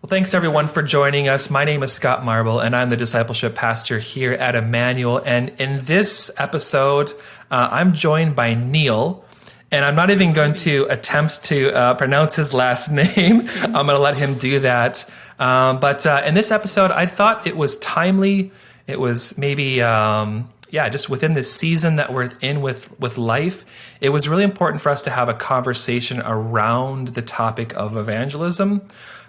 Well, thanks everyone for joining us. My name is Scott Marble, and I'm the discipleship pastor here at Emmanuel. And in this episode, I'm joined by Neil, and I'm not even going to attempt to pronounce his last name. I'm going to let him do that. But in this episode, I thought it was timely. It was maybe, just within this season that we're in with life. It was really important for us to have a conversation around the topic of evangelism.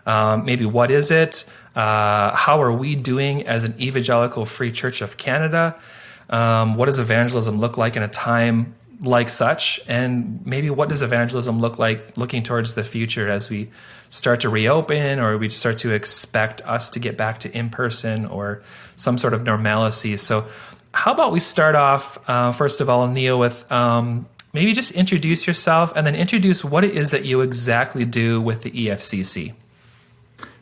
Maybe what is it? How are we doing as an Evangelical Free Church of Canada? What does evangelism look like in a time like such? And maybe what does evangelism look like looking towards the future as we start to reopen, or we start to expect us to get back to in-person or some sort of normalcy? So how about we start off, first of all, Neil, with maybe just introduce yourself and then introduce what it is that you exactly do with the EFCC.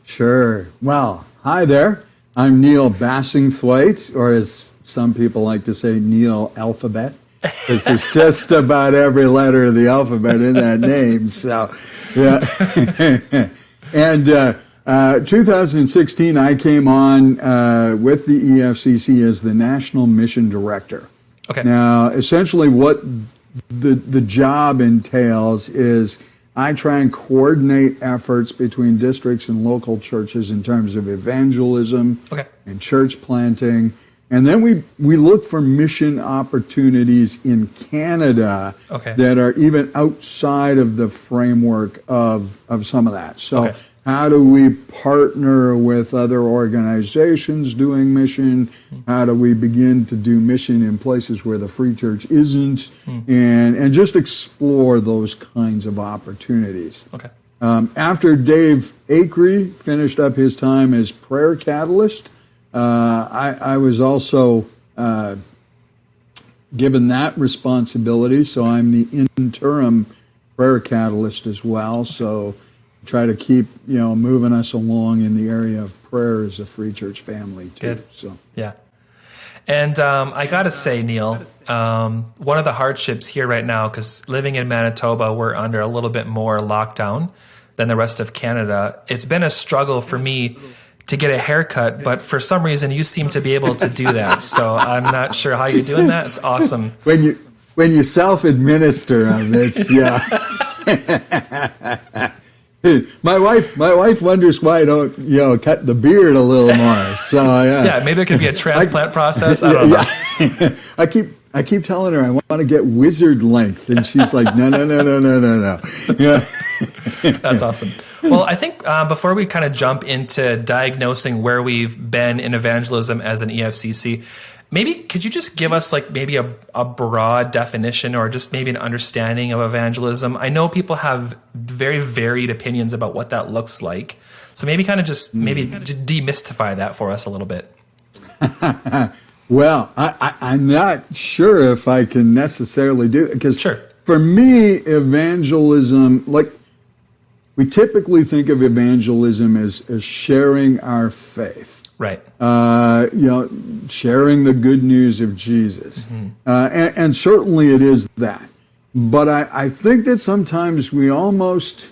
Sure. Well, hi there. I'm Neil Bassingthwaighte, or as some people like to say, Neil Alphabet, because there's just about every letter of the alphabet in that name. So, yeah. And 2016, I came on with the EFCC as the National Mission Director. Okay. Now, essentially what the job entails is I try and coordinate efforts between districts and local churches in terms of evangelism and church planting. And then we look for mission opportunities in Canada that are even outside of the framework of some of that. So how do we partner with other organizations doing mission? How do we begin to do mission in places where the Free Church isn't? And just explore those kinds of opportunities. After Dave Acree finished up his time as prayer catalyst, I was also given that responsibility. So I'm the interim prayer catalyst as well. So try to keep, moving us along in the area of prayer as a Free Church family too. Good. So yeah. And I got to say, Neil, one of the hardships here right now, because living in Manitoba, we're under a little bit more lockdown than the rest of Canada. It's been a struggle for me to get a haircut, but for some reason you seem to be able to do that. So I'm not sure how you're doing that. It's awesome. When you self-administer them, it's My wife wonders why I don't, cut the beard a little more. So yeah, maybe there could be a transplant process. I don't know. I keep telling her I want to get wizard length, and she's like, no. Yeah. That's awesome. Well, I think before we kind of jump into diagnosing where we've been in evangelism as an EFCC, maybe could you just give us maybe a broad definition or just maybe an understanding of evangelism? I know people have very varied opinions about what that looks like. So maybe kind of just demystify that for us a little bit. Well, I'm not sure if I can necessarily do it, because for me, evangelism, we typically think of evangelism as sharing our faith. Right. Sharing the good news of Jesus. And certainly it is that. But I think that sometimes we almost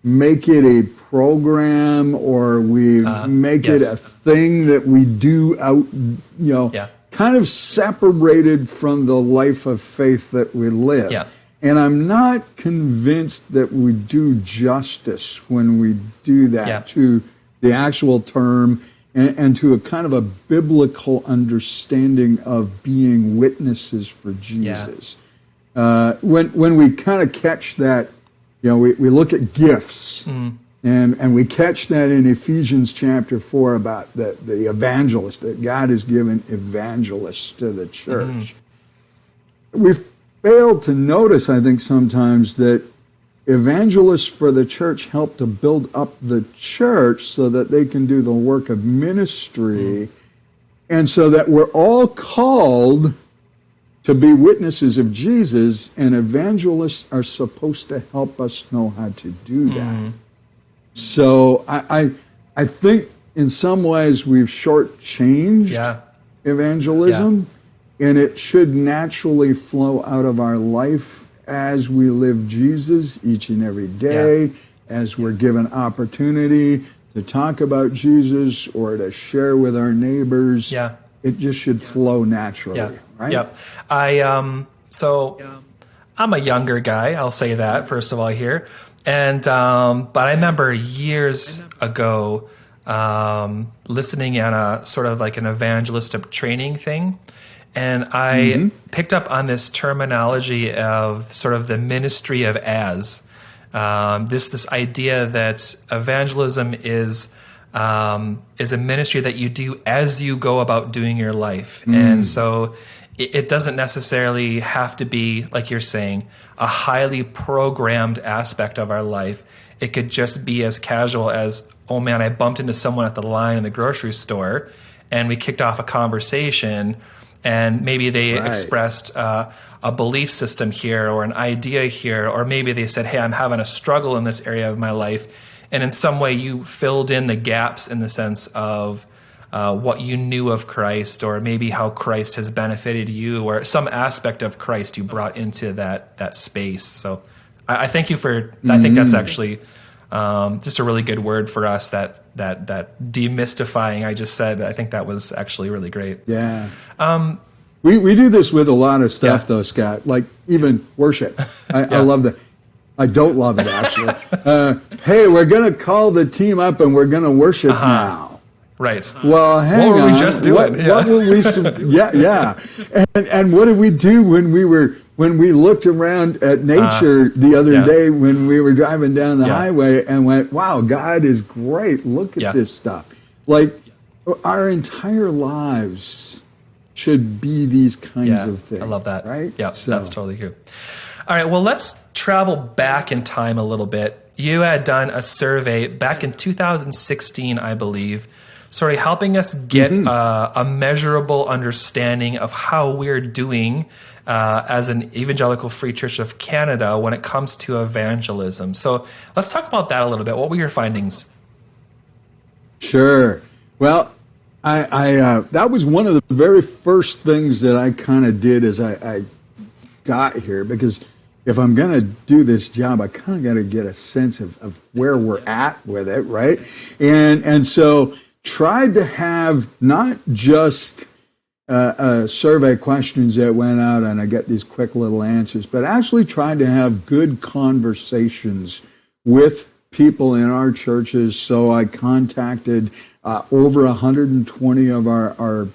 make it a program, or we make it a thing that we do out, kind of separated from the life of faith that we live. Yeah. And I'm not convinced that we do justice when we do that to the actual term and to a kind of a biblical understanding of being witnesses for Jesus. When we kind of catch that, we look at gifts, and we catch that in Ephesians chapter 4 about the evangelist, that God has given evangelists to the church. We've failed to notice, I think, sometimes that evangelists for the church help to build up the church so that they can do the work of ministry, and so that we're all called to be witnesses of Jesus, and evangelists are supposed to help us know how to do that. So I think in some ways we've shortchanged evangelism, and it should naturally flow out of our life as we live Jesus each and every day, as we're given opportunity to talk about Jesus or to share with our neighbors, it just should flow naturally, right? Yep. So I'm a younger guy, I'll say that, first of all, here. And but I remember years ago listening on a sort of like an evangelistic training thing. And I picked up on this terminology of sort of the ministry of as. This idea that evangelism is a ministry that you do as you go about doing your life. And so it doesn't necessarily have to be, like you're saying, a highly programmed aspect of our life. It could just be as casual as, oh man, I bumped into someone at the line in the grocery store and we kicked off a conversation, and maybe they expressed a belief system here or an idea here, or maybe they said, hey, I'm having a struggle in this area of my life. And in some way you filled in the gaps in the sense of what you knew of Christ, or maybe how Christ has benefited you, or some aspect of Christ you brought into that space. So I thank you for, I think that's actually just a really good word for us, that demystifying I just said. I think that was actually really great. Yeah. We do this with a lot of stuff though, Scott, like even worship. I love that. I don't love it, actually. Hey, we're going to call the team up and we're going to worship now. Right. Well, hang on. What were we just doing? What were we? And what did we do when we looked around at nature the other day when we were driving down the highway and went, wow, God is great. Look at this stuff. Like our entire lives should be these kinds of things. I love that. Right? Yeah, so. That's totally true. All right, well, let's travel back in time a little bit. You had done a survey back in 2016, I believe, sort of helping us get a measurable understanding of how we're doing as an Evangelical Free Church of Canada when it comes to evangelism. So let's talk about that a little bit. What were your findings? Sure. Well, I that was one of the very first things that I kind of did as I got here, because if I'm going to do this job, I kind of got to get a sense of where we're at with it, right? And so tried to have not just survey questions that went out and I get these quick little answers, but actually tried to have good conversations with people in our churches. So I contacted over 120 of our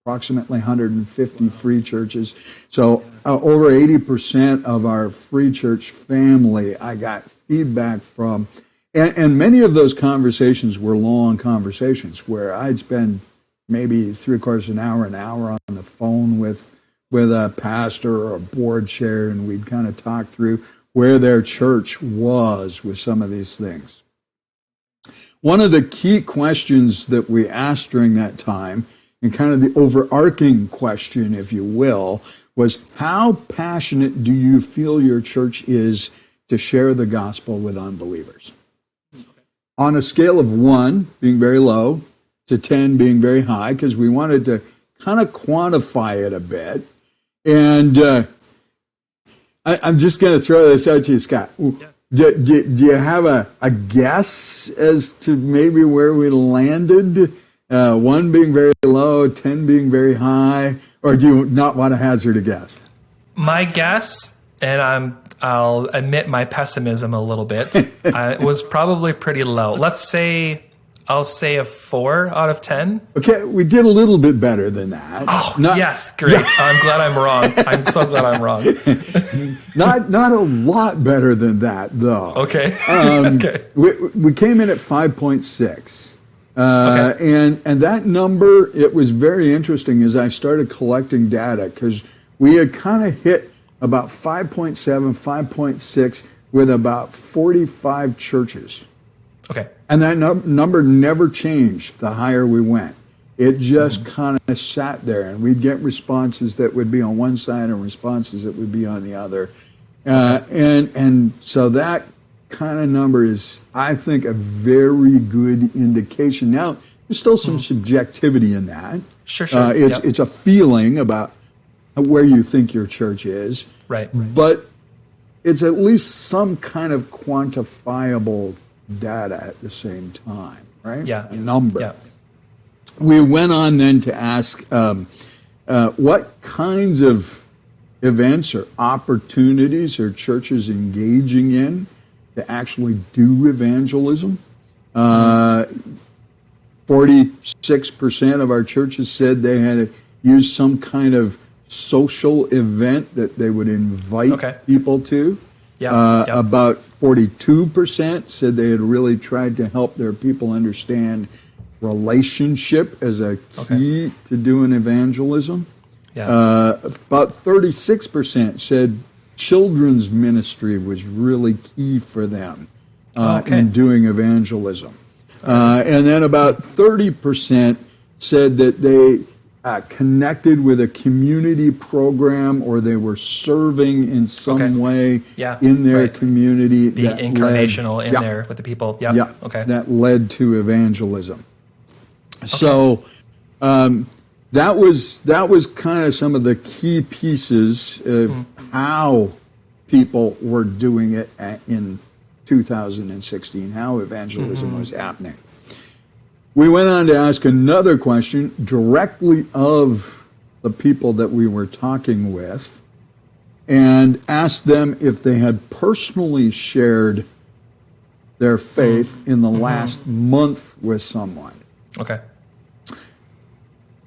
approximately 150 free churches. So over 80% of our free church family I got feedback from. And many of those conversations were long conversations where I'd spend maybe 3/4 an hour on the phone with a pastor or a board chair, and we'd kind of talk through where their church was with some of these things. One of the key questions that we asked during that time, and kind of the overarching question, if you will, was how passionate do you feel your church is to share the gospel with unbelievers? On a scale of 1 being very low to 10 being very high, because we wanted to kind of quantify it a bit. And I'm just going to throw this out to you, Scott. Do you have a guess as to maybe where we landed? 1 being very low, 10 being very high, or do you not want to hazard a guess? My guess, and I'll admit my pessimism a little bit, it was probably pretty low. I'll say a 4 out of 10. Okay, we did a little bit better than that. Oh, yes, great. Yeah. I'm glad I'm wrong. I'm so glad I'm wrong. Not a lot better than that, though. Okay. Okay. We came in at 5.6. And that number, it was very interesting as I started collecting data, because we had kind of hit about 5.7, 5.6 with about 45 churches. Okay. And that number never changed the higher we went. It just kind of sat there, and we'd get responses that would be on one side and responses that would be on the other. And so that kind of number is, I think, a very good indication. Now, there's still some subjectivity in that. Sure. It's a feeling about where you think your church is. Right. But it's at least some kind of quantifiable data at the same time, right? Yeah. A number. Yeah. We went on then to ask what kinds of events or opportunities are churches engaging in to actually do evangelism. 46% of our churches said they had to use some kind of social event that they would invite people to. About 42% said they had really tried to help their people understand relationship as a key to doing evangelism. About 36% said children's ministry was really key for them in doing evangelism. And then about 30% said that they connected with a community program or they were serving in some way in their community. Being incarnational in there with the people. That led to evangelism. So that was kind of some of the key pieces of how people were doing it in 2016, how evangelism was happening. We went on to ask another question directly of the people that we were talking with and asked them if they had personally shared their faith in the last month with someone.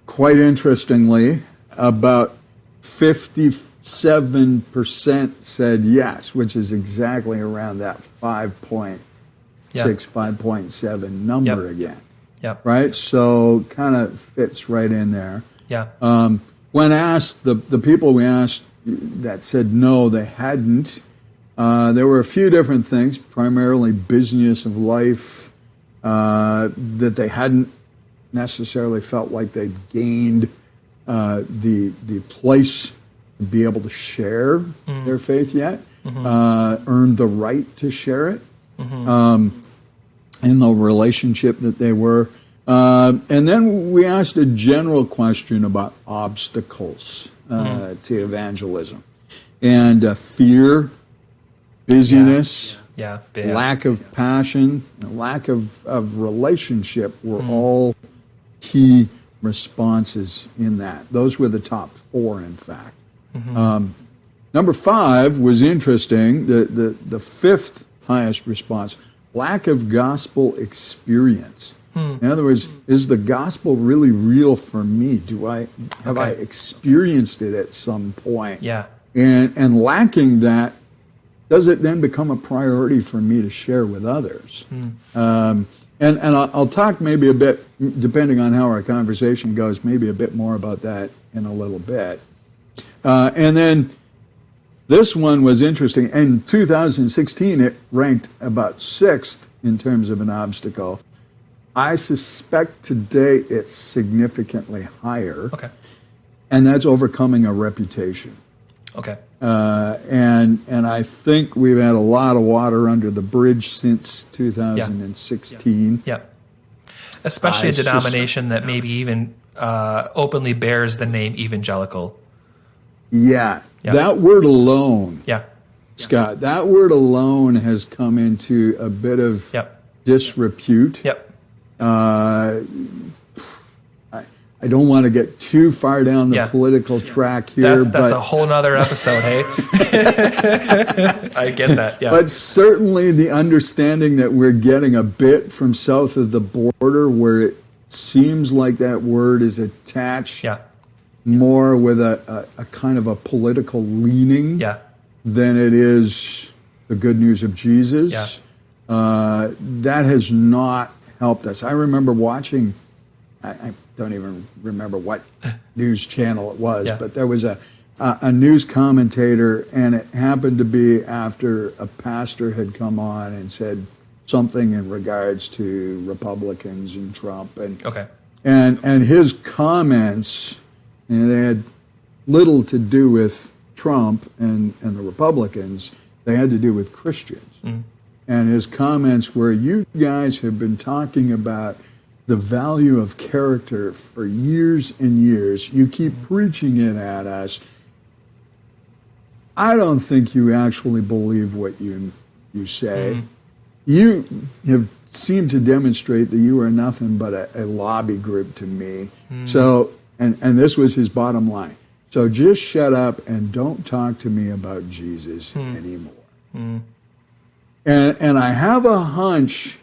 Quite interestingly, about 57% said yes, which is exactly around that 5.6, 5.7 number again. Right? So kind of fits right in there. When asked, the people we asked that said no, they hadn't, there were a few different things, primarily business of life, that they hadn't necessarily felt like they'd gained the place to be able to share their faith yet, earned the right to share it in the relationship that they were. And then we asked a general question about obstacles to evangelism. And fear, busyness, lack of passion, lack of relationship were all key responses in that. Those were the top 4, in fact. Number 5 was interesting. The 5th highest response, lack of gospel experience. In other words, is the gospel really real for me? Have I experienced it at some point? And lacking that, does it then become a priority for me to share with others? And I'll talk maybe a bit, depending on how our conversation goes, maybe a bit more about that in a little bit. And then this one was interesting. In 2016, it ranked about 6th in terms of an obstacle. I suspect today it's significantly higher. And that's overcoming a reputation. And I think we've had a lot of water under the bridge since 2016. Especially a denomination that maybe even openly bears the name evangelical. That word alone, Scott, that word alone has come into a bit of disrepute. I don't want to get too far down the political track here. That's a whole nother episode, hey? I get that, But certainly the understanding that we're getting a bit from south of the border where it seems like that word is attached more with a kind of a political leaning than it is the good news of Jesus. That has not helped us. I remember watching, I don't even remember what news channel it was, but there was a news commentator, and it happened to be after a pastor had come on and said something in regards to Republicans and Trump, and his comments, they had little to do with Trump and the Republicans. They had to do with Christians. And his comments were, you guys have been talking about the value of character for years and years. You keep preaching it at us. I don't think you actually believe what you say. You have seemed to demonstrate that you were nothing but a lobby group to me. So, and this was his bottom line. So just shut up and don't talk to me about Jesus anymore. And I have a hunch,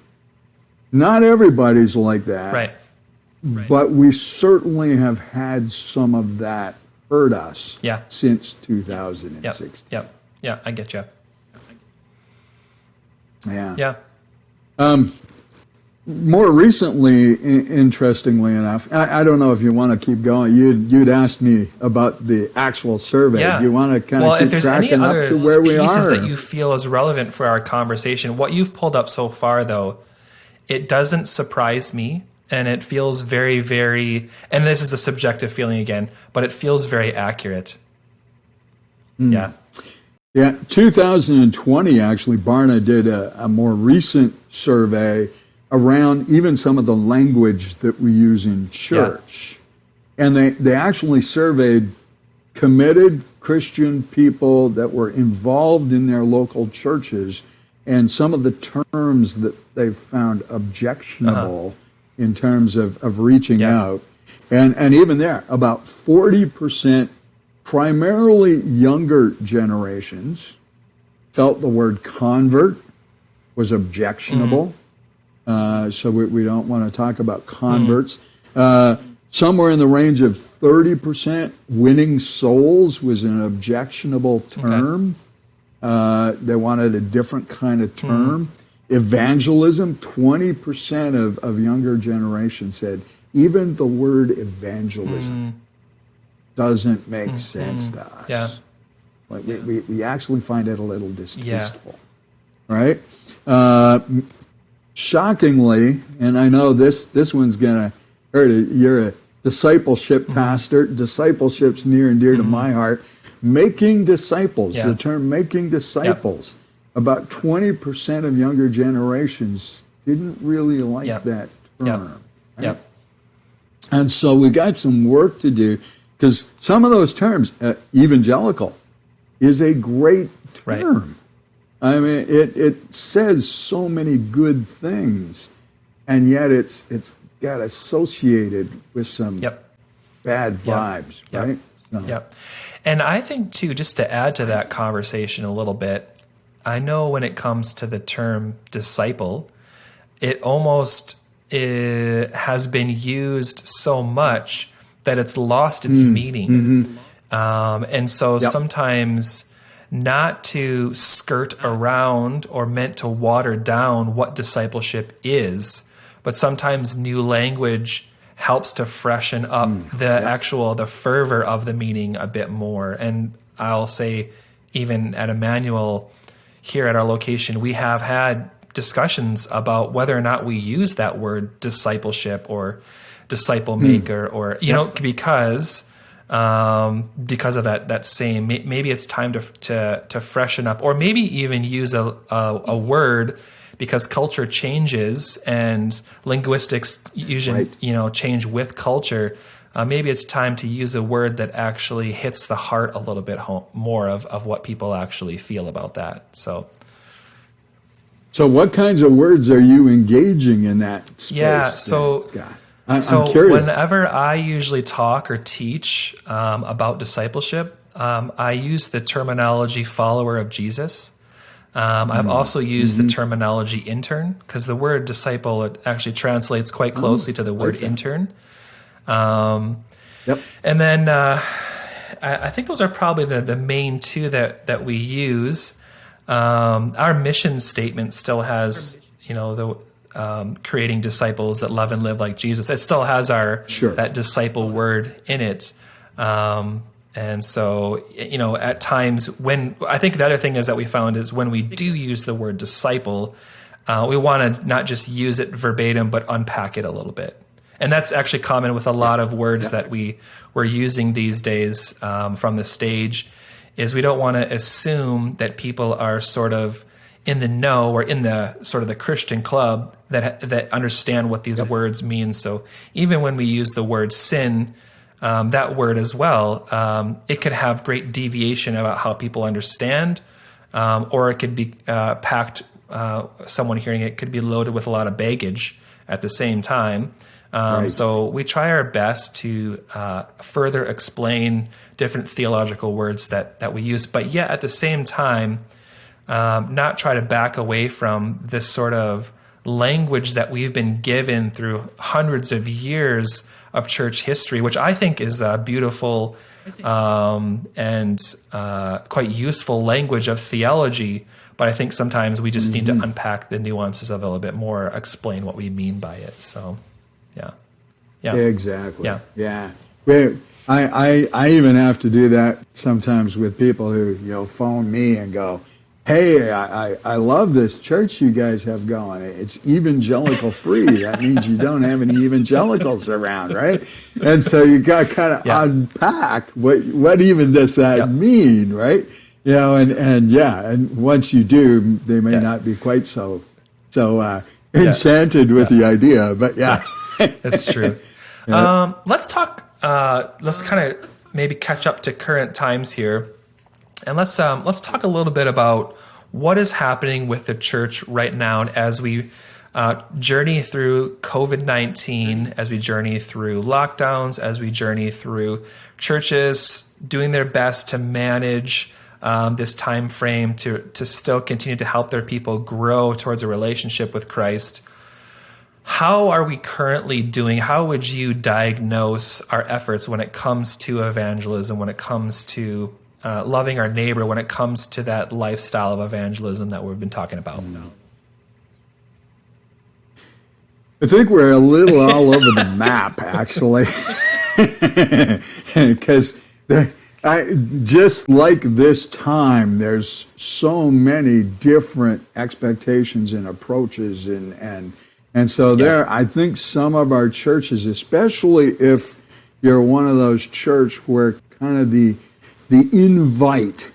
not everybody's like that. Right. But we certainly have had some of that hurt us since 2016. Yeah, I get you. Yeah. More recently, interestingly enough, I don't know if you want to keep going. You'd asked me about the actual survey. Yeah. Do you want to kind of keep tracking up to where we are? Pieces that you feel is relevant for our conversation. What you've pulled up so far, though, it doesn't surprise me, and it feels very, very, and this is a subjective feeling again, but it feels very accurate. Yeah. Yeah, 2020, actually, Barna did a more recent survey around even some of the language that we use in church. And they actually surveyed committed Christian people that were involved in their local churches and some of the terms that they found objectionable in terms of reaching out. And even there, about 40%, primarily younger generations, felt the word convert was objectionable. So we don't want to talk about converts. Somewhere in the range of 30%, winning souls was an objectionable term. They wanted a different kind of term. Evangelism, 20% of younger generations said even the word evangelism doesn't make sense to us. Yeah. Like we actually find it a little distasteful, right? Shockingly, and I know this one's gonna hurt. You're a discipleship pastor. Discipleship's near and dear to my heart. Making disciples. The term "making disciples." About 20% of younger generations didn't really like that term. Right? And so we got some work to do because some of those terms, evangelical, is a great term. I mean, it says so many good things, and yet it's got associated with some bad vibes, right? So. And I think, too, just to add to that conversation a little bit, I know when it comes to the term disciple, it almost has been used so much that it's lost its meaning. And so sometimes not to skirt around or meant to water down what discipleship is, but sometimes new language helps to freshen up the fervor of the meaning a bit more. And I'll say, even at Emmanuel, here at our location, we have had discussions about whether or not we use that word discipleship or disciple maker, or because of that same. Maybe it's time to freshen up, or maybe even use a word, because culture changes and linguistics usually change with culture. Maybe it's time to use a word that actually hits the heart a little bit more of what people actually feel about that. So what kinds of words are you engaging in that space? Yeah, so I'm curious. Whenever I usually talk or teach about discipleship, I use the terminology follower of Jesus. I've also used the terminology intern, because the word disciple, it actually translates quite closely to the word intern. And then I think those are probably the main two that we use. Our mission statement still has, the creating disciples that love and live like Jesus. It still has that disciple word in it. And so, at times I think the other thing is that we found is when we do use the word disciple, we want to not just use it verbatim, but unpack it a little bit. And that's actually common with a lot of words that we're using these days from the stage, is we don't want to assume that people are sort of in the know or in the sort of the Christian club that understand what these words mean. So even when we use the word sin, that word as well, it could have great deviation about how people understand, or it could be packed someone hearing it could be loaded with a lot of baggage at the same time. Right. So we try our best to further explain different theological words that we use, but yet at the same time, not try to back away from this sort of language that we've been given through hundreds of years of church history, which I think is a beautiful and quite useful language of theology. But I think sometimes we just need to unpack the nuances of it a little bit more, explain what we mean by it. So, yeah. Exactly. Yeah. I even have to do that sometimes with people who phone me and go, "Hey, I love this church you guys have going. It's evangelical free. That means you don't have any evangelicals around, right?" And so you got to kind of unpack what even does that mean, right? And once you do, they may not be quite so enchanted with the idea, but that's true. Let's talk. Let's kind of maybe catch up to current times here. And let's talk a little bit about what is happening with the church right now as we journey through COVID-19, as we journey through lockdowns, as we journey through churches doing their best to manage this time frame to still continue to help their people grow towards a relationship with Christ. How are we currently doing? How would you diagnose our efforts when it comes to evangelism, when it comes to loving our neighbor, when it comes to that lifestyle of evangelism that we've been talking about? I think we're a little all over the map, actually, because just like this time, there's so many different expectations and approaches, and so there, I think some of our churches, especially if you're one of those church where kind of the invite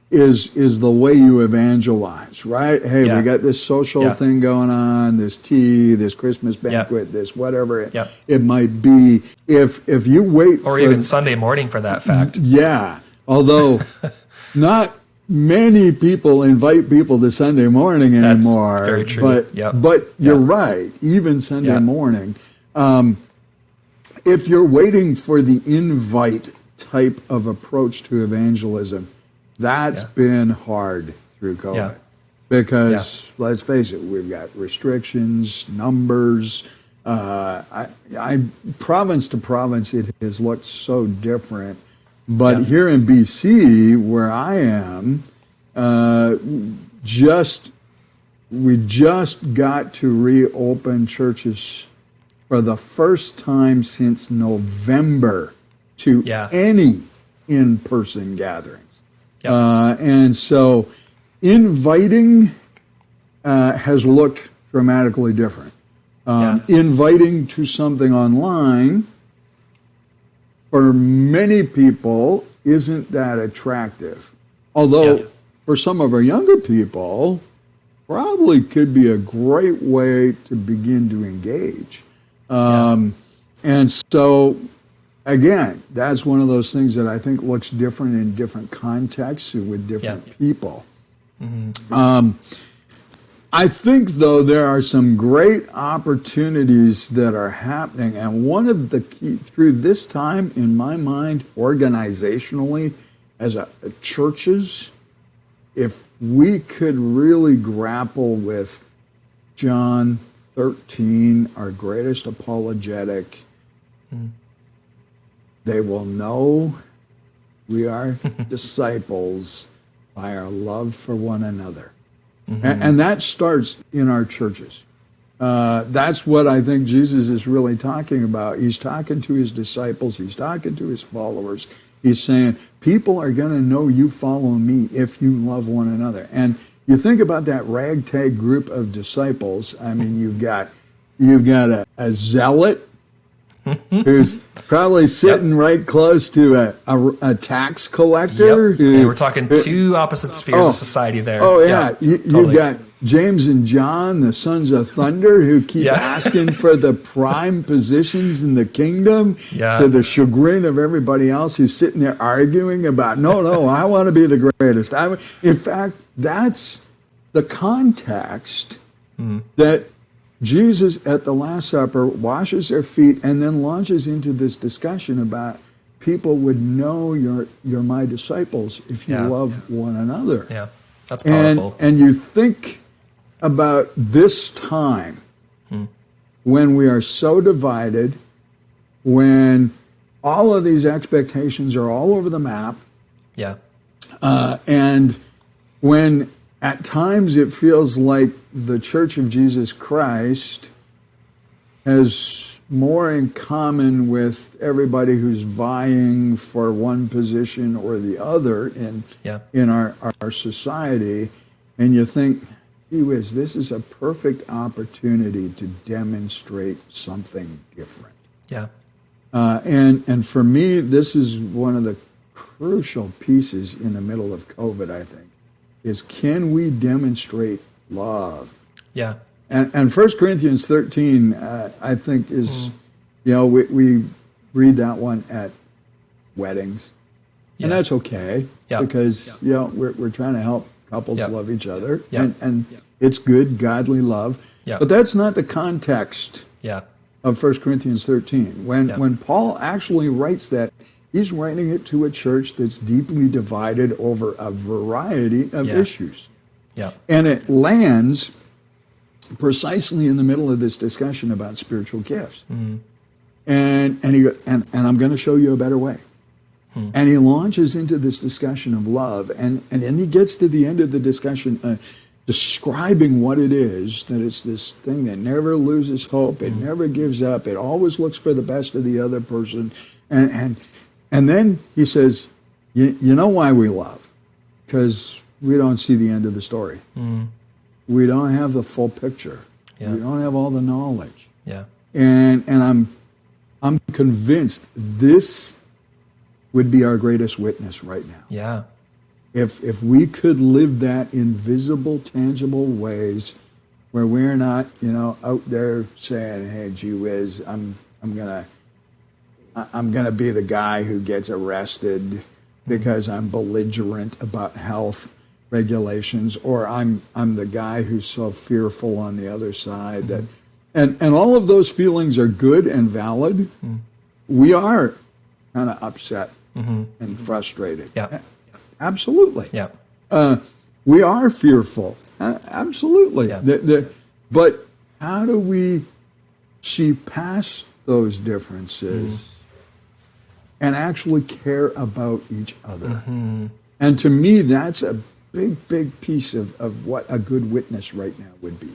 is the way you evangelize, right? Hey, we got this social thing going on, this tea, this Christmas banquet, this whatever it might be. If you wait or even Sunday morning for that fact. Yeah, although not many people invite people to Sunday morning anymore. That's very true. But you're right, even Sunday morning. If you're waiting for the invite type of approach to evangelism, that's been hard through COVID. Because let's face it, we've got restrictions, numbers. Province to province, it has looked so different. But here in BC, where I am, we just got to reopen churches for the first time since November to any in-person gatherings. And so inviting has looked dramatically different. Inviting to something online, for many people, isn't that attractive. Although for some of our younger people, probably could be a great way to begin to engage. And so, again, that's one of those things that I think looks different in different contexts with different people. I think, though, there are some great opportunities that are happening. And one of the key, through this time, in my mind, organizationally, as churches, if we could really grapple with John 13, our greatest apologetic, they will know we are disciples by our love for one another. And that starts in our churches. That's what I think Jesus is really talking about. He's talking to his disciples. He's talking to his followers. He's saying, people are going to know you follow me if you love one another. And you think about that ragtag group of disciples. I mean, you've got a zealot who's probably sitting right close to a tax collector. And we're talking two opposite spheres of society there. Oh, yeah. You've got James and John, the sons of thunder, who keep asking for the prime positions in the kingdom to the chagrin of everybody else who's sitting there arguing about, no, I want to be the greatest. In fact, that's the context that Jesus at the Last Supper washes their feet and then launches into this discussion about people would know you're my disciples if you love one another. Yeah, that's powerful. And you think about this time when we are so divided, when all of these expectations are all over the map, and when at times it feels like the Church of Jesus Christ has more in common with everybody who's vying for one position or the other in our society, and you think, gee whiz, this is a perfect opportunity to demonstrate something different. Yeah. And for me, this is one of the crucial pieces in the middle of COVID, I think, is can we demonstrate love? Yeah. And 1 Corinthians 13, I think is, we read that one at weddings. Yeah. And that's okay because, we're trying to help couples love each other. And it's good, godly love. But that's not the context of 1 Corinthians 13. When Paul actually writes that, he's writing it to a church that's deeply divided over a variety of issues. Yeah. And it lands precisely in the middle of this discussion about spiritual gifts. And I'm going to show you a better way. And he launches into this discussion of love, and then he gets to the end of the discussion describing what it is, that it's this thing that never loses hope, it never gives up, it always looks for the best of the other person. And then he says, you know why we love? Because we don't see the end of the story. We don't have the full picture. We don't have all the knowledge. And I'm convinced this would be our greatest witness right now. If we could live that in visible, tangible ways where we're not, out there saying, hey, gee whiz, I'm gonna be the guy who gets arrested because I'm belligerent about health regulations, or I'm the guy who's so fearful on the other side that, and all of those feelings are good and valid. We are kind of upset and frustrated. Absolutely. We are fearful. Absolutely. But how do we see past those differences and actually care about each other? And to me, that's a big, big piece of what a good witness right now would be.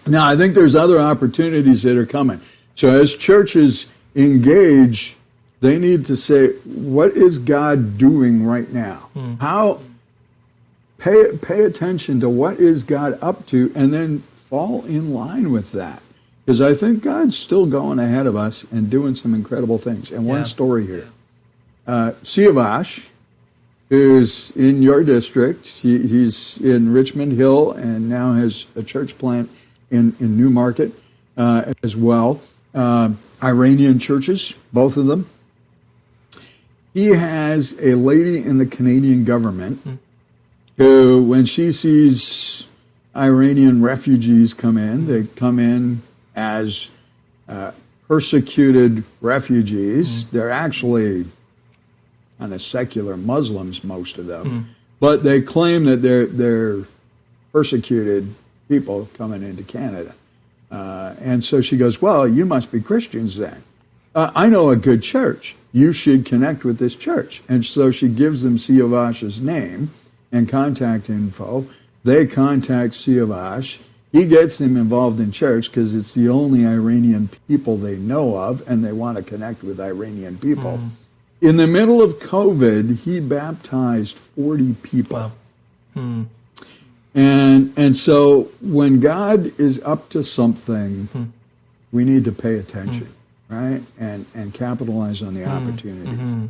Now, I think there's other opportunities that are coming. So as churches engage, they need to say, what is God doing right now? How pay attention to what is God up to, and then fall in line with that. Because I think God's still going ahead of us and doing some incredible things. And one story here. Siavash, who's in your district, he's in Richmond Hill and now has a church plant in Newmarket as well. Iranian churches, both of them. He has a lady in the Canadian government who, when she sees Iranian refugees come in, they come in as persecuted refugees. They're actually kind of secular Muslims, most of them, but they claim that they're persecuted people coming into Canada. And so she goes, well, you must be Christians then. I know a good church. You should connect with this church. And so she gives them Siavash's name and contact info. They contact Siavash. He gets them involved in church because it's the only Iranian people they know of, and they want to connect with Iranian people. In the middle of COVID, he baptized 40 people. And so when God is up to something, we need to pay attention, right? And capitalize on the opportunity.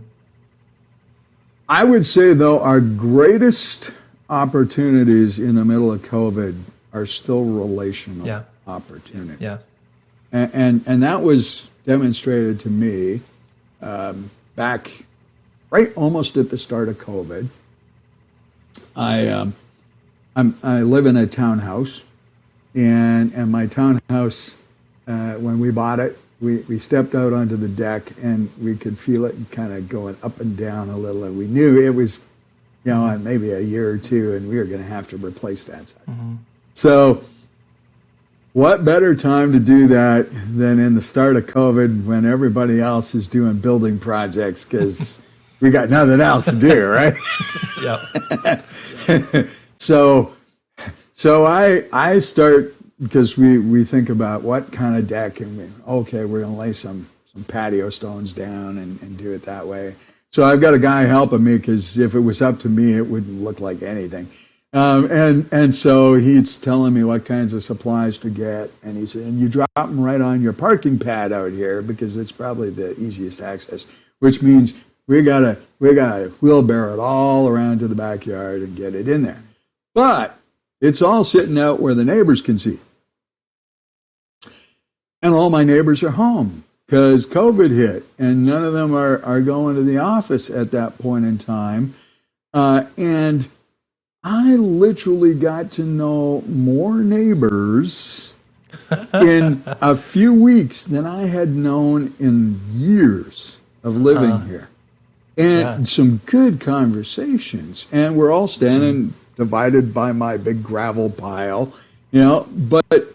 I would say, though, our greatest opportunities in the middle of COVID are still relational opportunities. And that was demonstrated to me back right almost at the start of COVID. I live in a townhouse, and my townhouse, when we bought it, we stepped out onto the deck and we could feel it kind of going up and down a little, and we knew it was, maybe a year or two, and we were going to have to replace that side. Mm-hmm. So what better time to do that than in the start of COVID when everybody else is doing building projects because we got nothing else to do, right? Yep. So I start, because we think about what kind of deck, and we're going to lay some patio stones down and do it that way. So I've got a guy helping me, because if it was up to me, it wouldn't look like anything. And so he's telling me what kinds of supplies to get, and he said, and you drop them right on your parking pad out here, because it's probably the easiest access, which means we gotta wheelbarrow it all around to the backyard and get it in there. But it's all sitting out where the neighbors can see. And all my neighbors are home because COVID hit, and none of them are going to the office at that point in time. And I literally got to know more neighbors in a few weeks than I had known in years of living here. And some good conversations. And we're all standing divided by my big gravel pile, but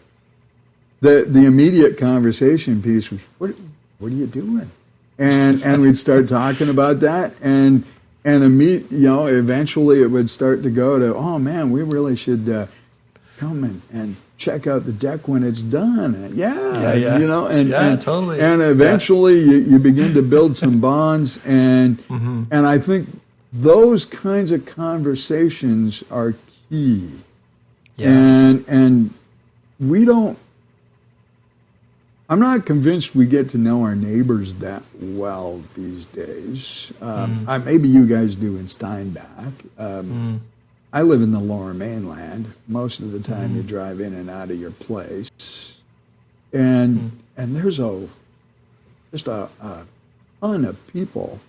the immediate conversation piece was, what are you doing? And we'd start talking about that, and eventually it would start to go to, oh man, we really should come and check out the deck when it's done. Totally. And eventually you begin to build some bonds, and I think those kinds of conversations are key. And I'm not convinced we get to know our neighbors that well these days. Maybe you guys do in Steinbach. I live in the Lower Mainland. Most of the time you drive in and out of your place. And there's just a ton of people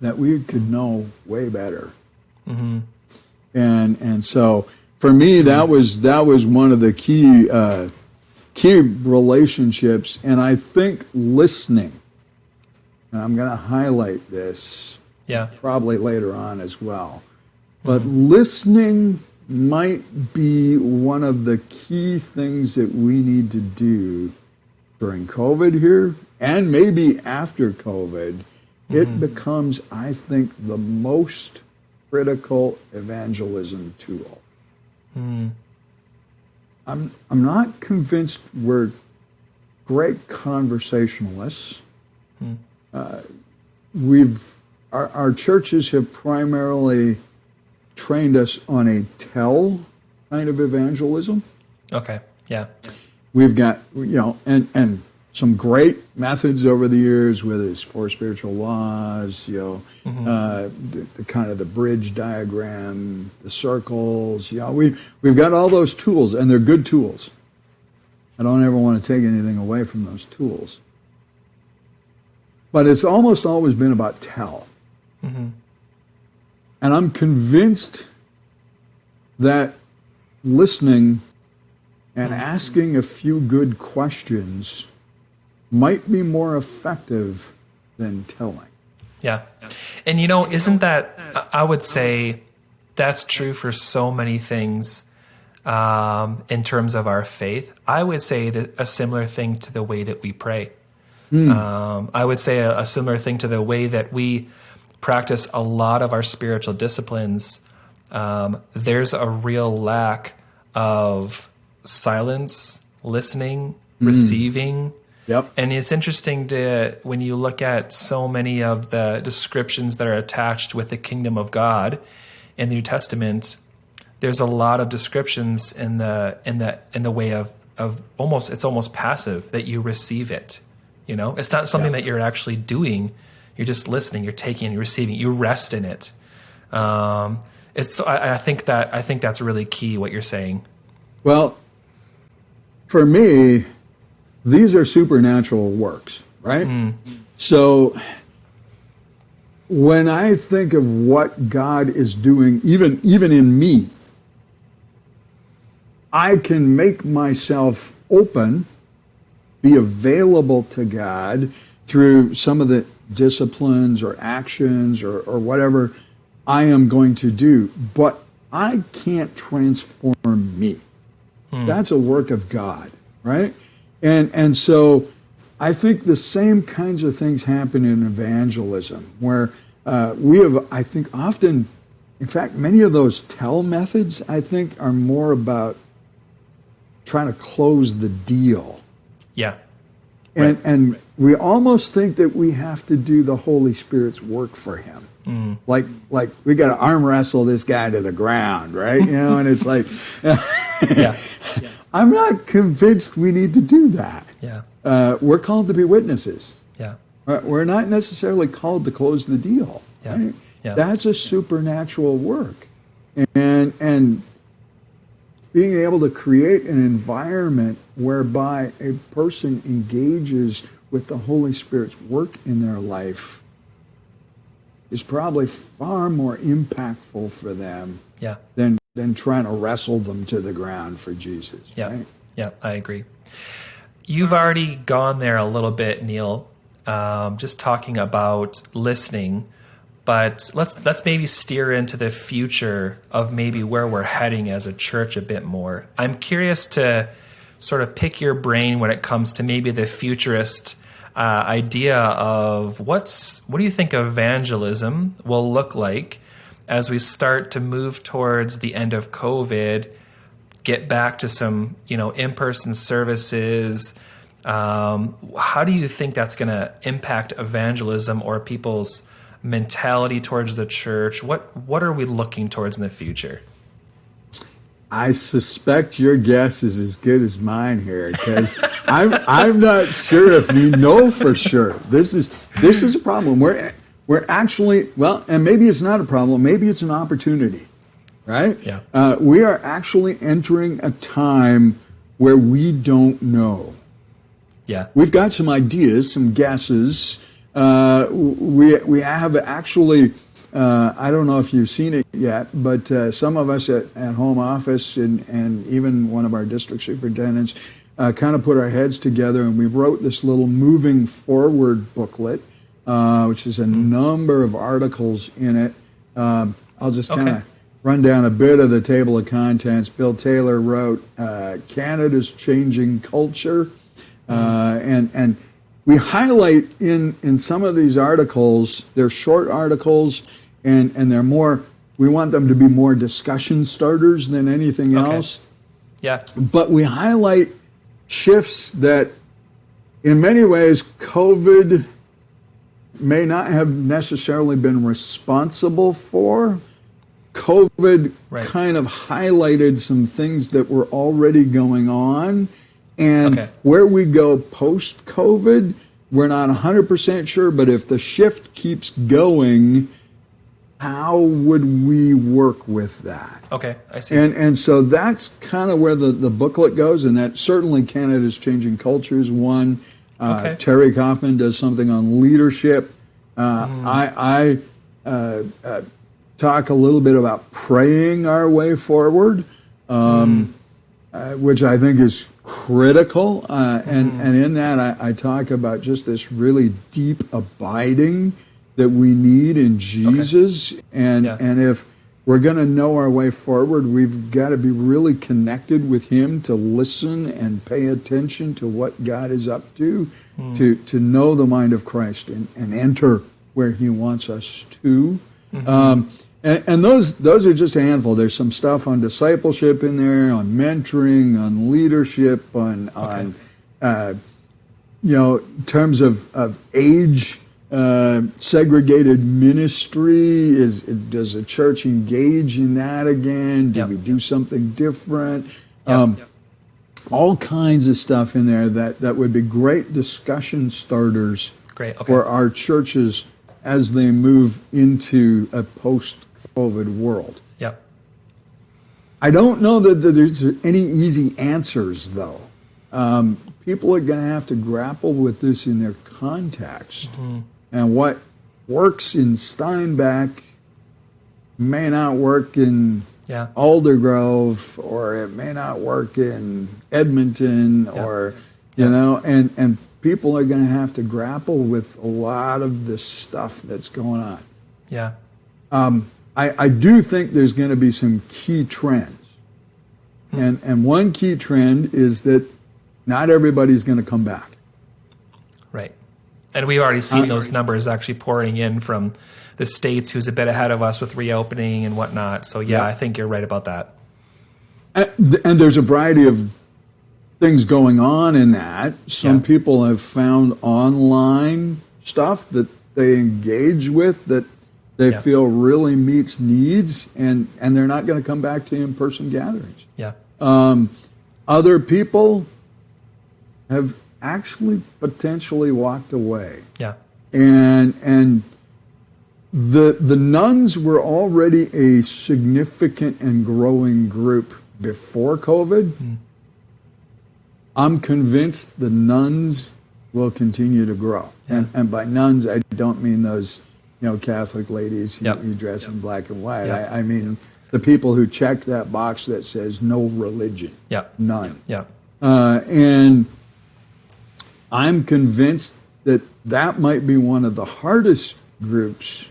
that we could know way better. And so for me, that was one of the key relationships. And I think listening, and I'm going to highlight this probably later on as well, but listening might be one of the key things that we need to do during COVID here, and maybe after COVID. It becomes, I think, the most critical evangelism tool. I'm not convinced we're great conversationalists. Our churches have primarily trained us on a tell kind of evangelism. Okay, yeah. We've got, and some great methods over the years, whether it's four spiritual laws, the kind of the bridge diagram, the circles. We've got all those tools, and they're good tools. I don't ever want to take anything away from those tools. But it's almost always been about tell. And I'm convinced that listening and asking a few good questions might be more effective than telling. Yeah. And isn't that, I would say that's true for so many things in terms of our faith. I would say that a similar thing to the way that we pray. I would say a similar thing to the way that we practice a lot of our spiritual disciplines. There's a real lack of silence, listening, receiving. Yep. And it's interesting when you look at so many of the descriptions that are attached with the kingdom of God in the New Testament, there's a lot of descriptions in the way of almost, it's almost passive, that you receive it. It's not something that you're actually doing. You're just listening, you're taking, you're receiving, you rest in it. I think that's really key, what you're saying. Well, for me, these are supernatural works, right? So when I think of what God is doing, even in me, I can make myself open, be available to God through some of the disciplines or actions or whatever I am going to do, but I can't transform me. That's a work of God, right? And so I think the same kinds of things happen in evangelism, where we have, I think, often, in fact, many of those tell methods, I think, are more about trying to close the deal. Yeah. And we almost think that we have to do the Holy Spirit's work for him. Like we got to arm wrestle this guy to the ground, right? You know, and it's like, Yeah. I'm not convinced we need to do that. Yeah. We're called to be witnesses. Yeah. We're not necessarily called to close the deal. Yeah. Right? Yeah. That's a supernatural work. And being able to create an environment whereby a person engages with the Holy Spirit's work in their life is probably far more impactful for them Yeah. than trying to wrestle them to the ground for Jesus. Yeah. Right? Yeah, I agree. You've already gone there a little bit, Neil, just talking about listening, but let's maybe steer into the future of maybe where we're heading as a church a bit more. I'm curious to sort of pick your brain when it comes to maybe the futurist idea of what do you think evangelism will look like as we start to move towards the end of COVID, get back to some, in-person services. How do you think that's going to impact evangelism or people's mentality towards the church? What are we looking towards in the future? I suspect your guess is as good as mine here, because I'm not sure if we know for sure. This is a problem. We're actually, and maybe it's not a problem. Maybe it's an opportunity, right? Yeah. We are actually entering a time where we don't know. Yeah. We've got some ideas, some guesses. We have actually, I don't know if you've seen it yet, but some of us at home office and even one of our district superintendents kind of put our heads together, and we wrote this little moving forward booklet, which is a number of articles in it. I'll just kind of run down a bit of the table of contents. Bill Taylor wrote Canada's Changing Culture, and we highlight in some of these articles, they're short articles, and they're more, we want them to be more discussion starters than anything else. Yeah. But we highlight shifts that in many ways COVID may not have necessarily been responsible for. COVID kind of highlighted some things that were already going on. And where we go post-COVID, we're not 100% sure, but if the shift keeps going, how would we work with that? Okay, I see. And so that's kind of where the booklet goes, and that certainly Canada's Changing Culture is one. Terry Kaufman does something on leadership. I talk a little bit about praying our way forward, which I think is critical. And in that, I talk about just this really deep abiding that we need in Jesus. And if we're going to know our way forward, we've got to be really connected with him to listen and pay attention to what God is up to know the mind of Christ and enter where he wants us to. And those are just a handful. There's some stuff on discipleship in there, on mentoring, on leadership, on in terms of age segregated ministry. Does a church engage in that again? Do we do something different? All kinds of stuff in there that would be great discussion starters for our churches as they move into a post-COVID world. Yep. I don't know that there's any easy answers, though. People are going to have to grapple with this in their context. And what works in Steinbach may not work in Yeah. Aldergrove, or it may not work in Edmonton, or, you know, and people are going to have to grapple with a lot of this stuff that's going on. Yeah. I do think there's going to be some key trends. And one key trend is that not everybody's going to come back. Right. And we've already seen those numbers actually pouring in from the States, who's a bit ahead of us with reopening and whatnot. So, I think you're right about that. And there's a variety of things going on in that. Some people have found online stuff that they engage with that they feel really meets needs, and they're not going to come back to in-person gatherings. Yeah. Other people have actually potentially walked away. Yeah. And the nuns were already a significant and growing group before COVID. I'm convinced the nuns will continue to grow. And by nuns, I don't mean those, Catholic ladies who dress in black and white. I mean the people who check that box that says no religion. None. And I'm convinced that might be one of the hardest groups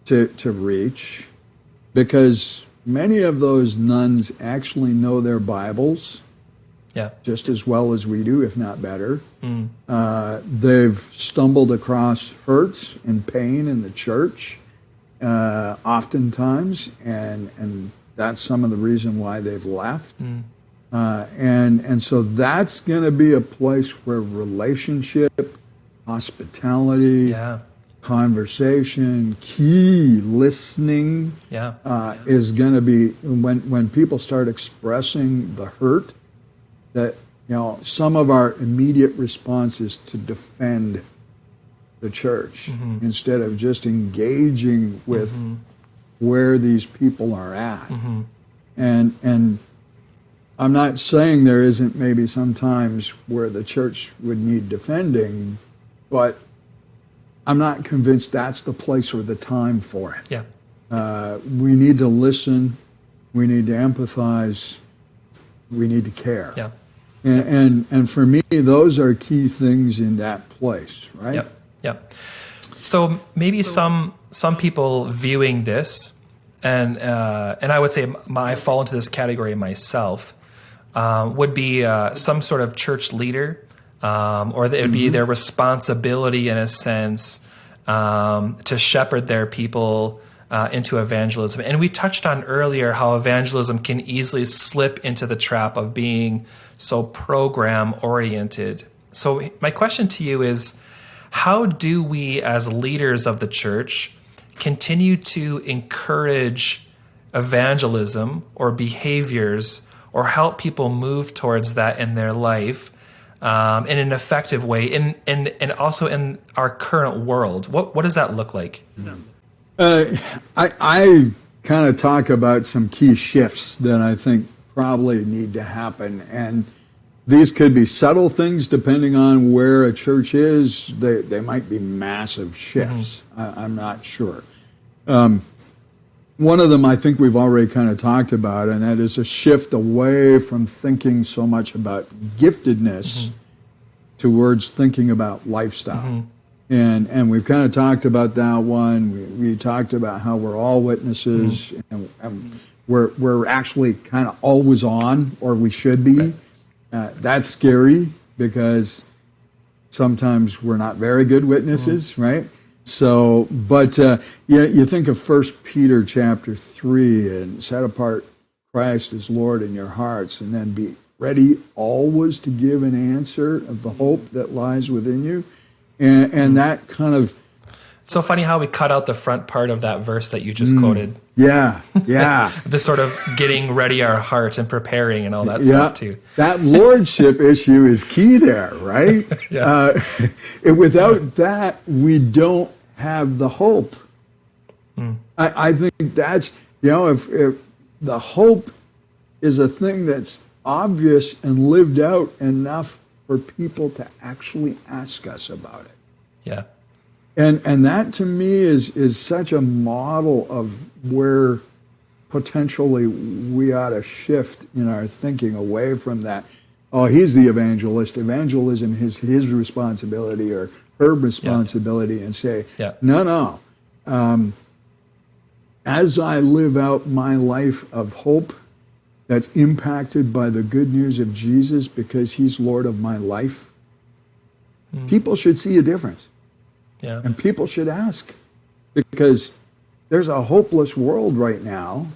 to reach, because many of those nuns actually know their Bibles just as well as we do, if not better. They've stumbled across hurts and pain in the church oftentimes, and that's some of the reason why they've left. And so that's going to be a place where relationship, hospitality, conversation, key listening is going to be, when people start expressing the hurt, that some of our immediate response is to defend the church instead of just engaging with where these people are at. And I'm not saying there isn't maybe sometimes where the church would need defending, but I'm not convinced that's the place or the time for it. We need to listen. We need to empathize. We need to care. And for me, those are key things in that place, right? So maybe some people viewing this, and I would say I fall into this category myself, would be some sort of church leader, or it would be their responsibility in a sense to shepherd their people into evangelism. And we touched on earlier how evangelism can easily slip into the trap of being so program oriented. So my question to you is, how do we as leaders of the church continue to encourage evangelism or behaviors, or help people move towards that in their life in an effective way, and also in our current world? What does that look like? I kind of talk about some key shifts that I think probably need to happen, and these could be subtle things depending on where a church is. They might be massive shifts. I'm not sure. One of them I think we've already kind of talked about, and that is a shift away from thinking so much about giftedness towards thinking about lifestyle. And we've kind of talked about that one. We talked about how we're all witnesses, and we're actually kind of always on, or we should be. That's scary, because sometimes we're not very good witnesses, right? So, but you think of 1 Peter chapter 3, and set apart Christ as Lord in your hearts, and then be ready always to give an answer of the hope that lies within you. And that kind of... So funny how we cut out the front part of that verse that you just quoted. The sort of getting ready our heart and preparing and all that stuff too. That lordship issue is key there, right? Without that, we don't have the hope. I think that's, if the hope is a thing that's obvious and lived out enough for people to actually ask us about it. And that to me is such a model of where potentially we ought to shift in our thinking away from that. Oh, he's the evangelist. Evangelism is his responsibility or her responsibility, and say, no. As I live out my life of hope that's impacted by the good news of Jesus because he's Lord of my life, people should see a difference. Yeah. And people should ask, because there's a hopeless world right now,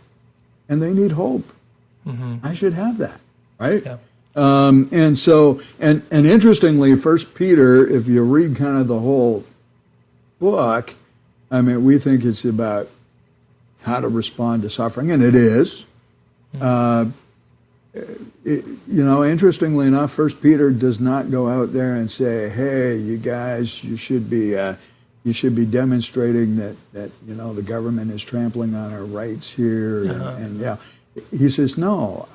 and they need hope. I should have that, right? Yeah. And so, and interestingly, 1 Peter, if you read kind of the whole book, I mean, we think it's about how to respond to suffering, and it is. Interestingly enough, 1 Peter does not go out there and say, "Hey, you guys, you should be demonstrating that the government is trampling on our rights here." And he says, "No,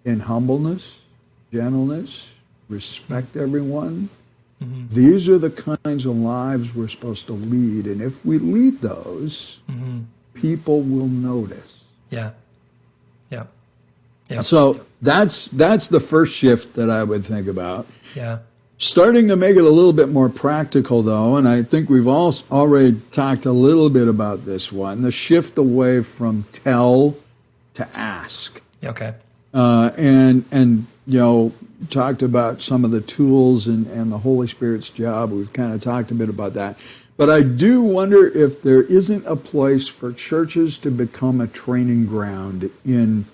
in humbleness, gentleness, respect everyone. These are the kinds of lives we're supposed to lead, and if we lead those, people will notice." Yeah. So that's the first shift that I would think about. Yeah. Starting to make it a little bit more practical, though, and I think we've all already talked a little bit about this one, the shift away from tell to ask. Okay. And talked about some of the tools and the Holy Spirit's job. We've kind of talked a bit about that. But I do wonder if there isn't a place for churches to become a training ground in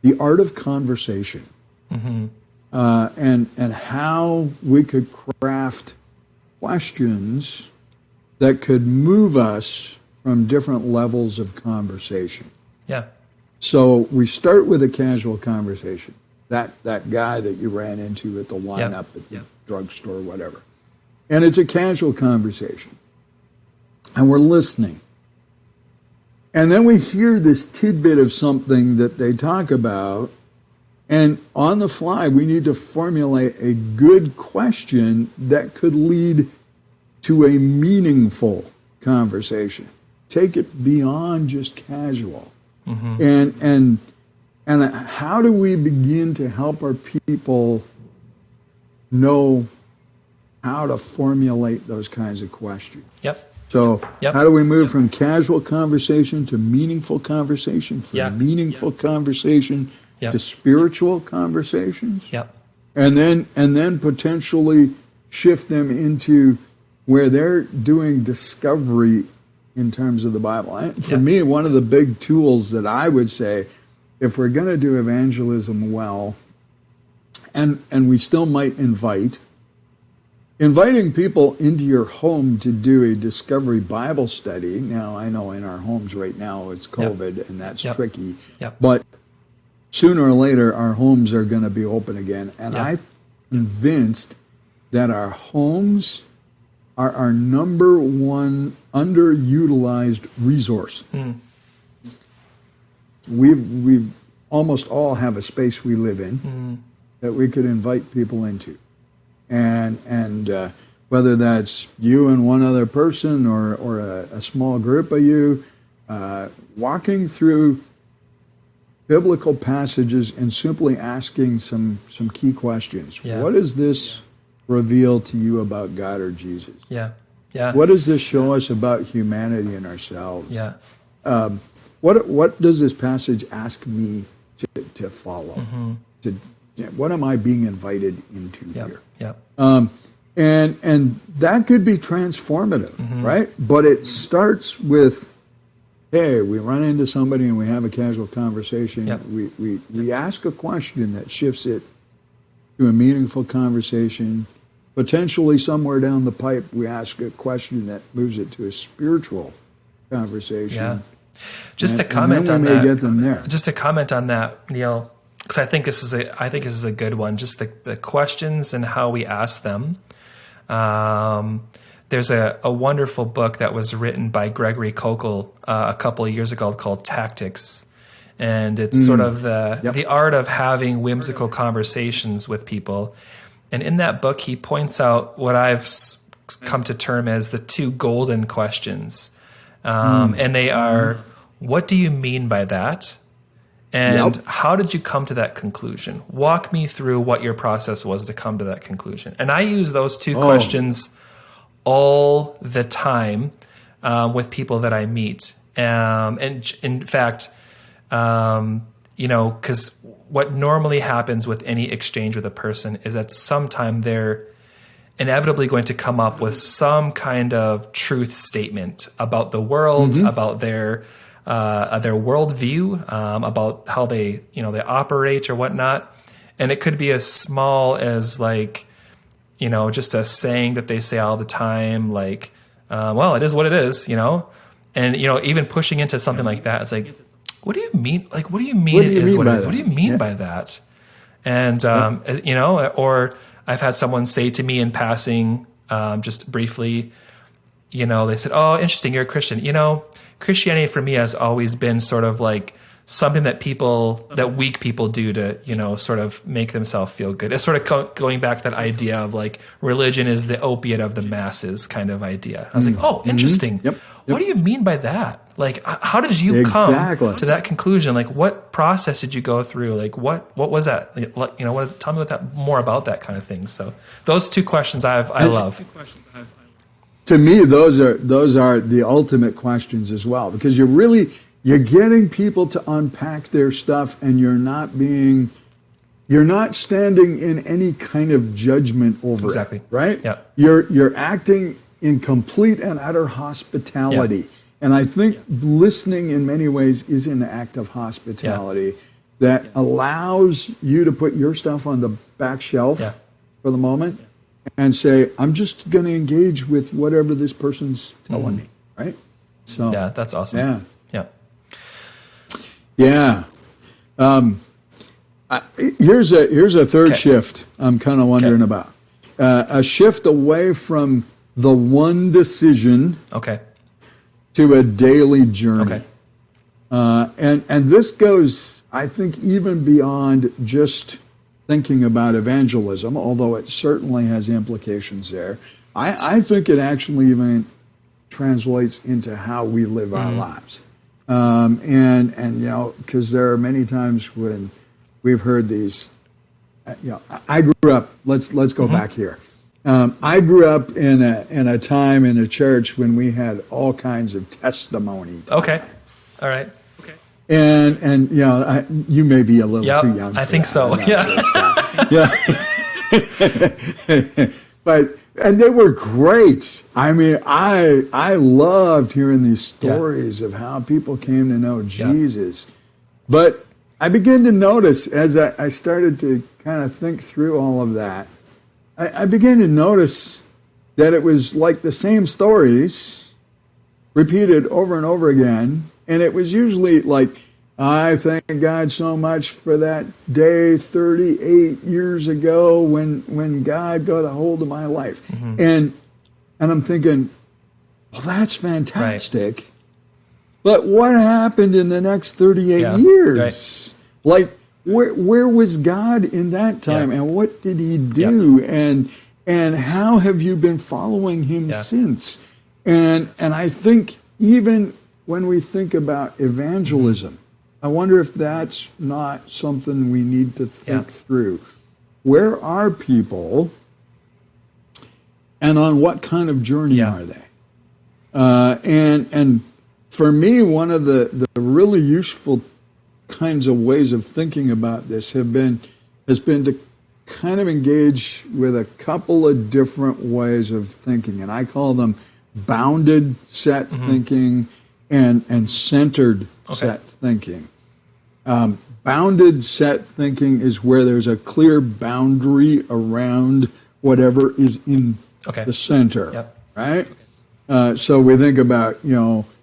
the art of conversation, and how we could craft questions that could move us from different levels of conversation. Yeah. So we start with a casual conversation. That guy that you ran into at the lineup at the drugstore or whatever. And it's a casual conversation. And we're listening. And then we hear this tidbit of something that they talk about, and on the fly, we need to formulate a good question that could lead to a meaningful conversation. Take it beyond just casual. And how do we begin to help our people know how to formulate those kinds of questions? So how do we move from casual conversation to meaningful conversation, from meaningful conversation to spiritual conversations? And then potentially shift them into where they're doing discovery in terms of the Bible. For me, one of the big tools that I would say, if we're going to do evangelism well, and we still might inviting people into your home to do a discovery Bible study. Now, I know in our homes right now it's COVID, and that's tricky. But sooner or later, our homes are going to be open again. And I'm convinced that our homes are our number one underutilized resource. We almost all have a space we live in that we could invite people into. And whether that's you and one other person or a small group of you, walking through biblical passages and simply asking some key questions. What does this reveal to you about God or Jesus? What does this show us about humanity and ourselves? What does this passage ask me to follow? What am I being invited into here? And that could be transformative, right? But it starts with, hey, we run into somebody and we have a casual conversation. We ask a question that shifts it to a meaningful conversation. Potentially somewhere down the pipe, we ask a question that moves it to a spiritual conversation. Just to comment on that, get them there. Just to comment on that, Neil, because I think this is a good one. Just the questions and how we ask them. There's a wonderful book that was written by Gregory Kokel a couple of years ago called Tactics, and it's sort of the art of having whimsical conversations with people. And in that book, he points out what I've come to term as the two golden questions, and they are: what do you mean by that? And Yep. how did you come to that conclusion? Walk me through what your process was to come to that conclusion. And I use those two questions all the time with people that I meet. And in fact, because what normally happens with any exchange with a person is that sometime they're inevitably going to come up with some kind of truth statement about the world, about their worldview, about how they operate or whatnot. And it could be as small as just a saying that they say all the time, like, well, it is what it is, and, even pushing into something like that. It's like, what do you mean? Like, what do you mean it is what it is? What do you mean by that? And, or I've had someone say to me in passing, just briefly, they said, oh, interesting, you're a Christian. Christianity for me has always been sort of like something that weak people do to, sort of make themselves feel good. It's sort of going back to that idea of like religion is the opiate of the masses kind of idea. I was like, oh, interesting. Yep. What do you mean by that? Like, how did you come to that conclusion? Like, what process did you go through? Like, what was that? Like, tell me more about that kind of thing. So those two questions I love. To me, those are the ultimate questions as well, because you're getting people to unpack their stuff, and you're not standing in any kind of judgment over it, right? Yeah. You're acting in complete and utter hospitality. Yeah. And I think listening in many ways is an act of hospitality that allows you to put your stuff on the back shelf for the moment and say, I'm just going to engage with whatever this person's telling me, right? So yeah, that's awesome. Yeah. Here's a third shift I'm kind of wondering about. A shift away from the one decision to a daily journey. And this goes, I think, even beyond just thinking about evangelism, although it certainly has implications there. I think it actually even translates into how we live our lives. Because there are many times when we've heard these, I grew up, let's go back here. I grew up in a time in a church when we had all kinds of testimony. Okay. All right. Okay. And you may be a little too young. I think so. And they were great. I mean, I loved hearing these stories of how people came to know Jesus. But I began to notice as I started to kind of think through all of that, I began to notice that it was like the same stories repeated over and over again. And it was usually like, I thank God so much for that day 38 years ago when God got a hold of my life. And I'm thinking, well, that's fantastic. Right. But what happened in the next 38 years? Right. Like, where was God in that time, and what did he do? And how have you been following him since? And I think even when we think about evangelism, I wonder if that's not something we need to think through. Where are people, and on what kind of journey are they? And for me, one of the really useful kinds of ways of thinking about this has been to kind of engage with a couple of different ways of thinking, and I call them bounded set thinking and centered set thinking. Bounded set thinking is where there's a clear boundary around whatever is in the center, right? So we think about,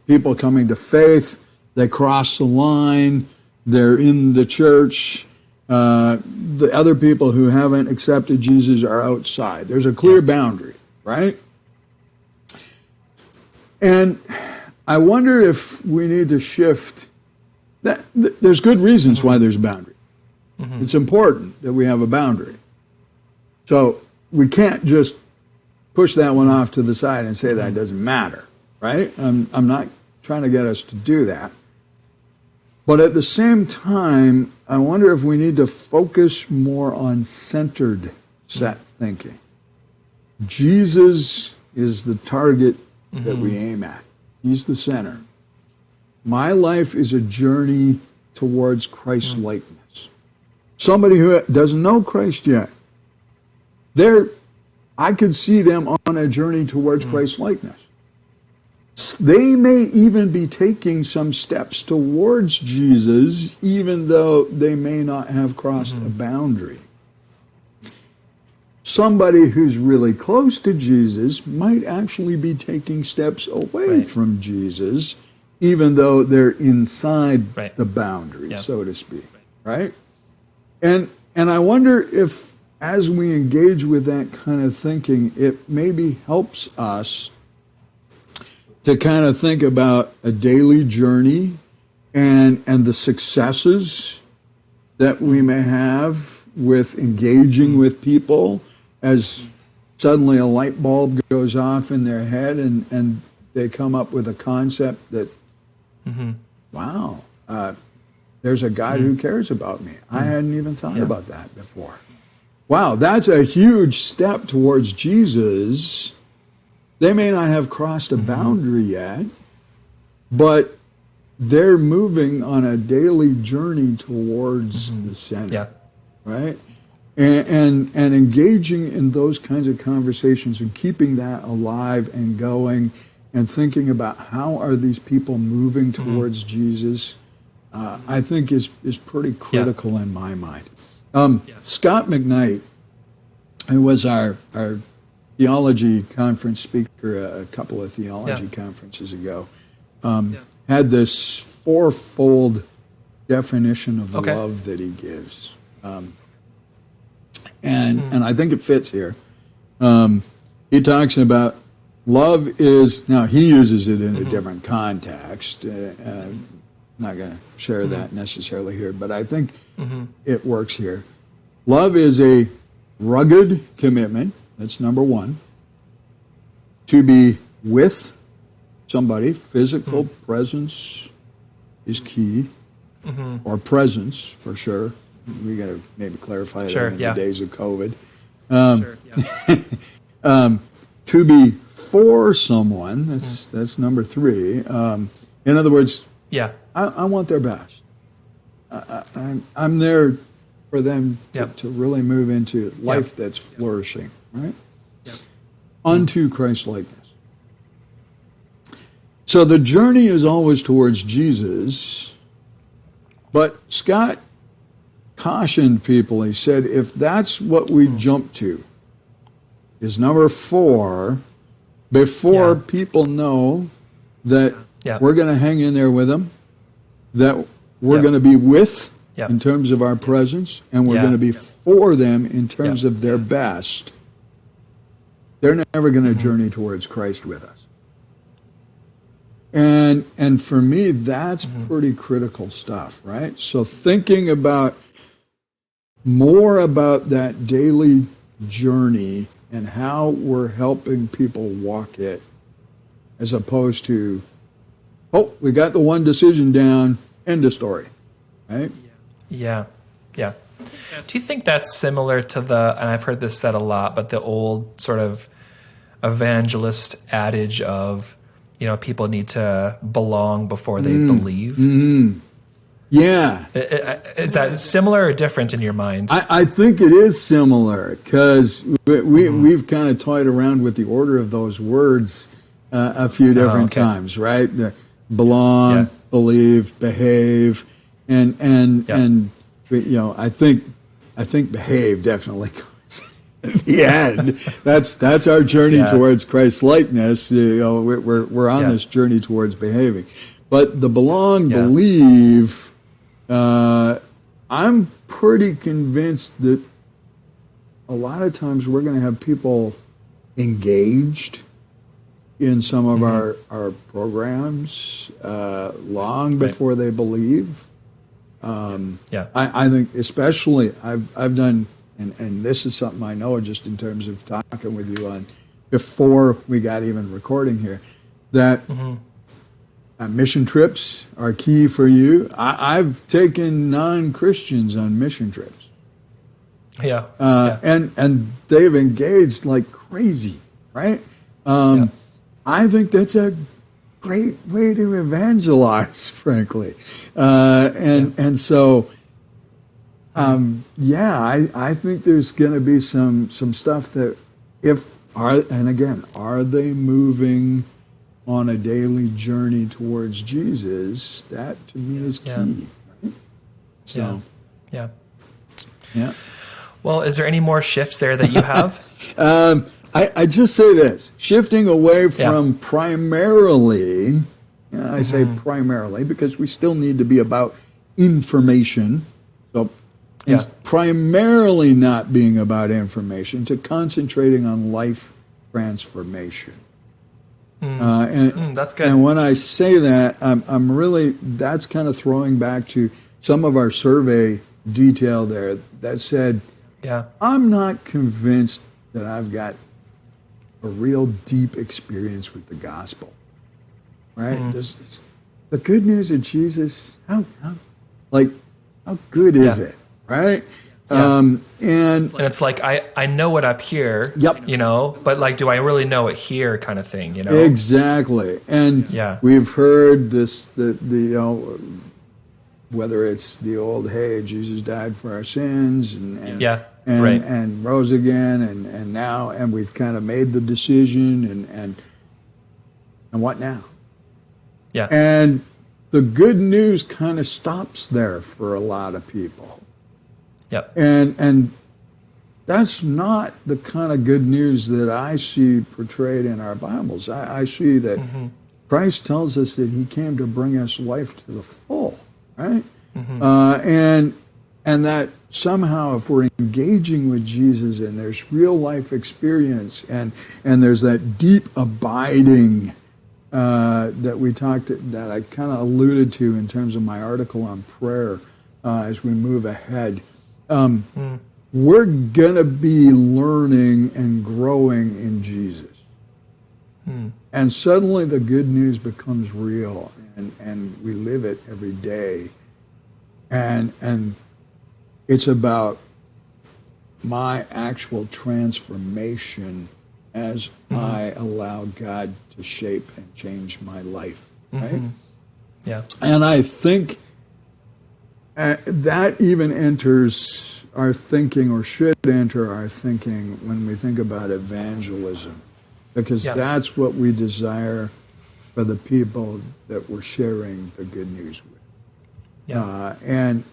people coming to faith, they cross the line, they're in the church, the other people who haven't accepted Jesus are outside. There's a clear boundary, right? And I wonder if we need to shift that. There's good reasons why there's a boundary. It's important that we have a boundary. So we can't just push that one off to the side and say that doesn't matter, right? I'm not trying to get us to do that. But at the same time, I wonder if we need to focus more on centered set thinking. Jesus is the target that we aim at. He's the center. My life is a journey towards Christ-likeness. Somebody who doesn't know Christ yet, I could see them on a journey towards Christ-likeness. They may even be taking some steps towards Jesus, even though they may not have crossed a boundary. Somebody who's really close to Jesus might actually be taking steps away from Jesus, even though they're inside the boundary, so to speak, right? And I wonder if, as we engage with that kind of thinking, it maybe helps us to kind of think about a daily journey and the successes that we may have with engaging with people, as suddenly a light bulb goes off in their head and they come up with a concept that, wow, there's a God who cares about me. I hadn't even thought about that before. Wow, that's a huge step towards Jesus. They may not have crossed a boundary yet, but they're moving on a daily journey towards the center, right? And engaging in those kinds of conversations and keeping that alive and going and thinking about how are these people moving towards Jesus, I think is pretty critical in my mind. Scott McKnight, who was our theology conference speaker a couple of theology conferences ago, had this fourfold definition of love that he gives. And I think it fits here. He talks about love is, now he uses it in a different context. I'm not going to share that necessarily here, but I think it works here. Love is a rugged commitment. That's number one. To be with somebody, physical presence is key, or presence for sure. We got to maybe clarify that in the days of COVID. To be for someone, that's number three. In other words, I want their best. I'm there for them to really move into life that's flourishing, right? Unto Christ-likeness. So the journey is always towards Jesus, but Scott cautioned people. He said, if that's what we jump to, is number 4, before people know that we're going to hang in there with them, that we're going to be with in terms of our presence, and we're going to be for them in terms of their best, they're never going to journey towards Christ with us. And for me, that's pretty critical stuff, right? So thinking more about that daily journey and how we're helping people walk it, as opposed to, we got the one decision down, end of story, right? Yeah. Do you think that's similar to and I've heard this said a lot, but the old sort of evangelist adage of, people need to belong before they believe? Yeah. Is that similar or different in your mind? I think it is similar, because we've kind of toyed around with the order of those words a few different times, right? Belong, believe, behave, and I think behave definitely comes at the end. That's our journey towards Christ-likeness. We're on this journey towards behaving, but the belong, believe. I'm pretty convinced that a lot of times we're going to have people engaged in some of our programs long before they believe. I think especially I've done, and this is something I know just in terms of talking with you on before we got even recording here, that mission trips are key for you. I've taken non-Christians on mission trips. Yeah. And they've engaged like crazy, right? I think that's a great way to evangelize, frankly. And so, I think there's going to be some stuff that are they moving on a daily journey towards Jesus? That to me is key. Right? So, yeah. Yeah. Well, is there any more shifts there that you have? I just say this, shifting away from primarily, I say primarily because we still need to be about information. So it's primarily not being about information to concentrating on life transformation. That's good. And when I say that, I'm really, that's kind of throwing back to some of our survey detail there that said, I'm not convinced that I've got a real deep experience with the gospel, right? The good news of Jesus, how good is it, right? And it's like, I know it up here, but like, do I really know it here kind of thing, Exactly. And we've heard this, whether it's the old, hey, Jesus died for our sins and rose again and now, and we've kind of made the decision and what now? Yeah. And the good news kind of stops there for a lot of people. Yep. And that's not the kind of good news that I see portrayed in our Bibles. I see that Christ tells us that he came to bring us life to the full, right? And that somehow if we're engaging with Jesus and there's real life experience and there's that deep abiding that I kind of alluded to in terms of my article on prayer as we move ahead, we're going to be learning and growing in Jesus. And suddenly the good news becomes real and we live it every day. And it's about my actual transformation as I allow God to shape and change my life, right? Yeah. And I think that even enters our thinking, or should enter our thinking, when we think about evangelism, because that's what we desire for the people that we're sharing the good news with. And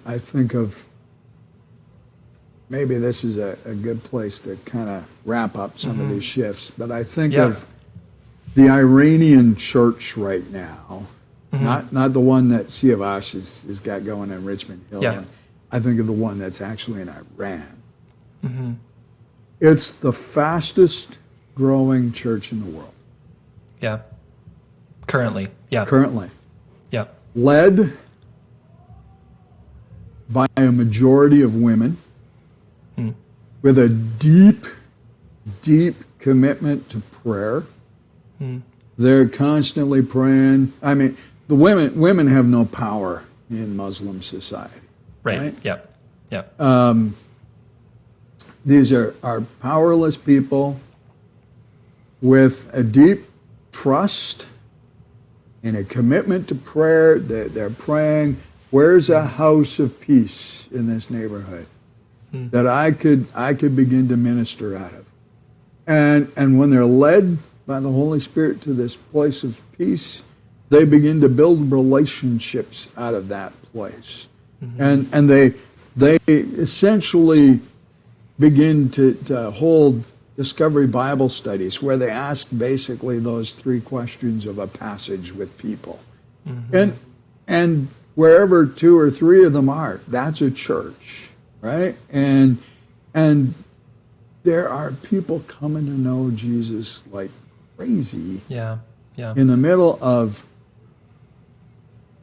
I think of, maybe this is a good place to kind of wrap up some of these shifts, but I think of the Iranian church right now, not the one that Siavash has got going in Richmond Hill. I think of the one that's actually in Iran. It's the fastest growing church in the world. Yeah. Currently. Yeah. Led by a majority of women with a deep, deep commitment to prayer. They're constantly praying. I mean, the women have no power in Muslim society. Right? Yep. These are powerless people with a deep trust and a commitment to prayer. They're praying, where's a house of peace in this neighborhood that I could begin to minister out of? And when they're led by the Holy Spirit to this place of peace, they begin to build relationships out of that place. And they essentially begin to hold Discovery Bible studies where they ask basically those three questions of a passage with people. And wherever two or three of them are, that's a church, right? And there are people coming to know Jesus like crazy. In the middle of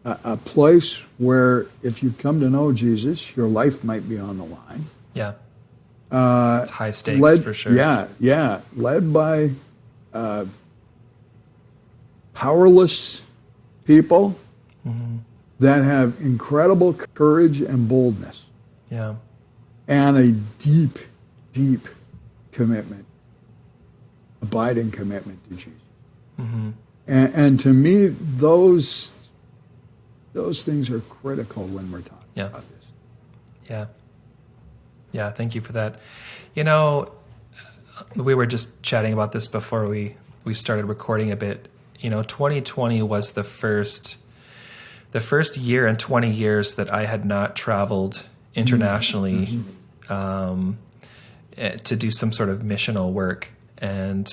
a place where if you come to know Jesus, your life might be on the line. It's high stakes for sure. Led by powerless people that have incredible courage and boldness. Yeah. And a deep, deep commitment, abiding commitment to Jesus. And to me, those things are critical when we're talking about this. Yeah. Yeah, thank you for that. You know, we were just chatting about this before we started recording a bit. You know, 2020 was the first year in 20 years that I had not traveled internationally to do some sort of missional work. And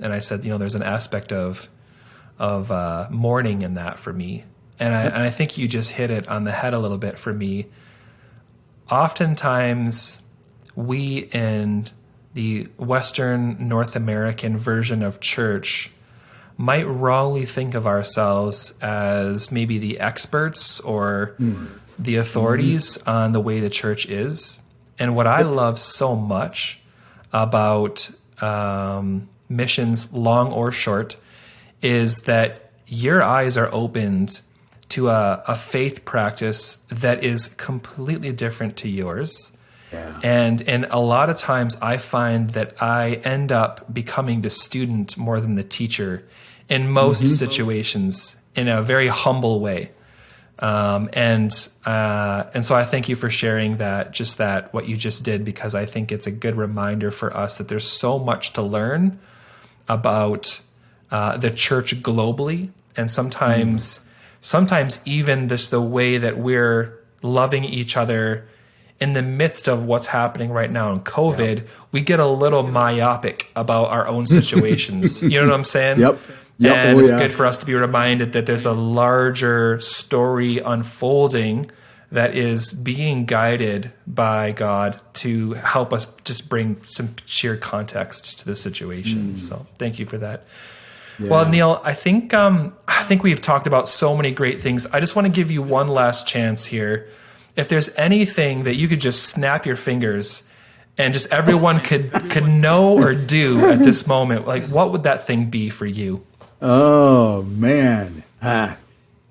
I said, you know, there's an aspect of mourning in that for me. And I think you just hit it on the head a little bit for me. Oftentimes, we in the Western North American version of church might wrongly think of ourselves as maybe the experts or the authorities on the way the church is. And what I love so much about missions, long or short, is that your eyes are opened to a faith practice that is completely different to yours. Yeah. And a lot of times I find that I end up becoming the student more than the teacher in most situations in a very humble way. And so I thank you for sharing what you just did, because I think it's a good reminder for us that there's so much to learn about the church globally. And sometimes even just the way that we're loving each other in the midst of what's happening right now in COVID, we get a little myopic about our own situations. You know what I'm saying? Yep. And it's good for us to be reminded that there's a larger story unfolding that is being guided by God to help us just bring some sheer context to the situation. So thank you for that. Yeah. Well, Neil, I think we've talked about so many great things. I just want to give you one last chance here. If there's anything that you could just snap your fingers and just everyone could know or do at this moment, like what would that thing be for you? Oh, man.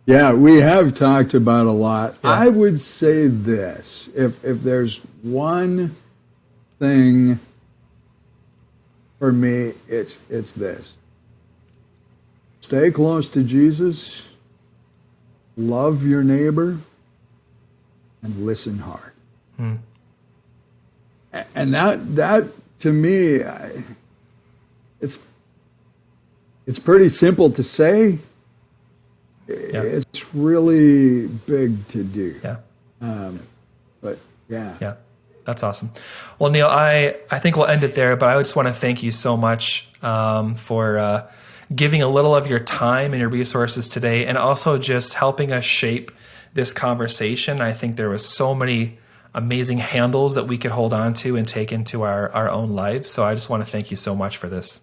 Yeah, we have talked about a lot. Yeah. I would say this. If there's one thing for me, it's this. Stay close to Jesus, love your neighbor, and listen hard. And that to me, it's pretty simple to say. It's really big to do. Yeah. But yeah. Yeah. That's awesome. Well, Neil, I think we'll end it there, but I just want to thank you so much for giving a little of your time and your resources today, and also just helping us shape this conversation. I think there was so many amazing handles that we could hold on to and take into our own lives. So I just want to thank you so much for this.